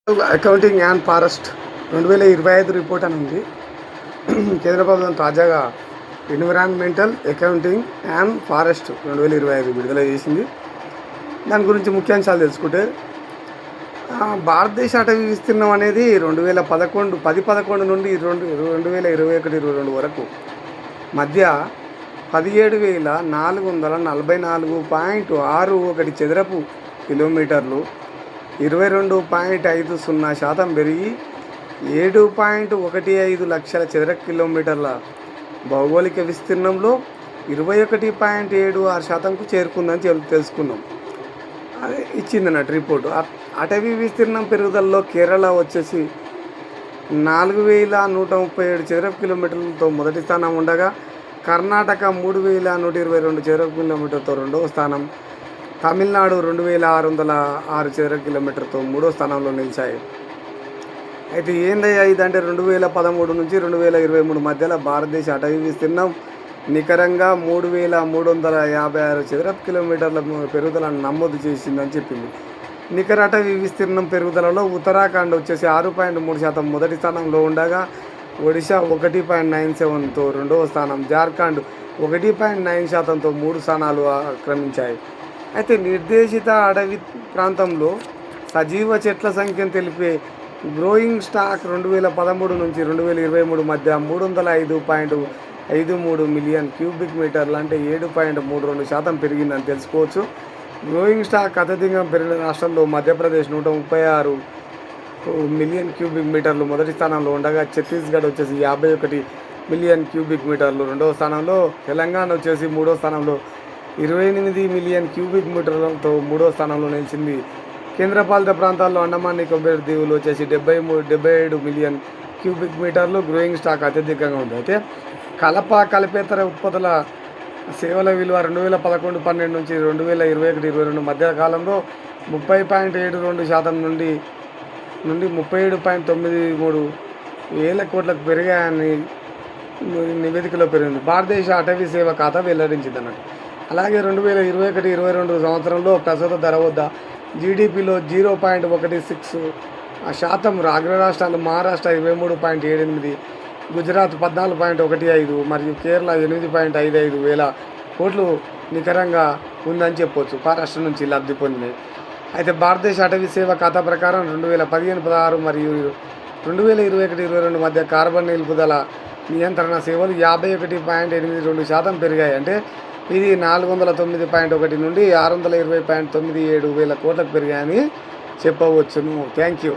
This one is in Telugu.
అకౌంటింగ్ అండ్ ఫారెస్ట్ 2025 రిపోర్ట్ అని ఉంది. కేంద్ర ప్రభుత్వం తాజాగా ఎన్విరాన్మెంటల్ అకౌంటింగ్ అండ్ ఫారెస్ట్ 2025 విడుదల చేసింది. దాని గురించి ముఖ్యాంశాలు తెలుసుకుంటే, భారతదేశ అటవీ విస్తీర్ణం అనేది 2011 నుండి 2021-22 వరకు మధ్య 17,444.61 చదరపు కిలోమీటర్లు, 22.50% పెరిగి 7.15 లక్షల చదరపు కిలోమీటర్ల భౌగోళిక విస్తీర్ణంలో 21.76%కు చేరుకుందని తెలుసుకున్నాం. అదే ఇచ్చిందన్నట్టు రిపోర్టు. అటవీ విస్తీర్ణం పెరుగుదలలో కేరళ వచ్చేసి 4,137 చదరపు కిలోమీటర్లతో మొదటి స్థానం ఉండగా, కర్ణాటక 3,122 చదరపు కిలోమీటర్తో రెండవ స్థానం, తమిళనాడు 2,606 చదరపు కిలోమీటర్తో మూడో స్థానంలో నిలిచాయి. అయితే ఏందయ్యా ఇదంటే 2013 నుంచి 2023 మధ్యలో భారతదేశ అటవీ విస్తీర్ణం నికరంగా 3,356 చదరపు కిలోమీటర్ల పెరుగుదలను నమోదు చేసిందని చెప్పింది. నికర అటవీ విస్తీర్ణం పెరుగుదలలో ఉత్తరాఖండ్ వచ్చేసి 6.3% మొదటి స్థానంలో ఉండగా, ఒడిశా 1.97తో రెండవ స్థానం, జార్ఖండ్ 1.9%తో 3 స్థానాలు ఆక్రమించాయి. అయితే నిర్దేశిత అడవి ప్రాంతంలో సజీవ చెట్ల సంఖ్యను తెలిపే గ్రోయింగ్ స్టాక్ 2013 నుంచి 2023 మధ్య 305.53 మిలియన్ క్యూబిక్ మీటర్లు, అంటే 7.32% పెరిగిందని తెలుసుకోవచ్చు. గ్రోయింగ్ స్టాక్ అత్యధికంగా పెరిగిన రాష్ట్రంలో మధ్యప్రదేశ్ 136 మిలియన్ క్యూబిక్ మీటర్లు మొదటి స్థానంలో ఉండగా, ఛత్తీస్గఢ్ వచ్చేసి 51 మిలియన్ క్యూబిక్ మీటర్లు రెండవ స్థానంలో, తెలంగాణ వచ్చేసి మూడో స్థానంలో 28 మిలియన్ క్యూబిక్ మీటర్లతో మూడో స్థానంలో నిలిచింది. కేంద్రపాలిత ప్రాంతాల్లో అండమాన్ నికోబార్ దీవులు వచ్చేసి 77 మిలియన్ క్యూబిక్ మీటర్లు గ్రోయింగ్ స్టాక్ అత్యధికంగా ఉంది. అయితే కలపేతర ఉత్పత్తుల సేవల విలువ 2011-12 నుంచి 2021-22 మధ్య కాలంలో 30.72% నుండి 37.93 వేల కోట్లకు పెరిగాయని నివేదికలో పెరిగింది. భారతదేశ అటవీ సేవ ఖాతా వెల్లడించింది అన్నట్టు. అలాగే 2021-22 సంవత్సరంలో ప్రస్తుత ధర వద్ద జీడిపిలో 0.16% అగ్ర రాష్ట్రాలు మహారాష్ట్ర 23.78, గుజరాత్ 14.15 మరియు కేరళ 8.55 వేల కోట్లు నికరంగా ఉందని చెప్పొచ్చు మహారాష్ట్ర నుంచి లబ్ధి పొందినాయి. అయితే భారతదేశ అటవీ సేవ ఖాతా ప్రకారం 2015-16 మరియు 2021-22 మధ్య కార్బన్ నిలుపుదల నియంత్రణ సేవలు 51.82% పెరిగాయి. అంటే ఇది 409.1 నుండి 620.97 వేల కోట్లకు పెరిగాయని చెప్పవచ్చును. Thank you.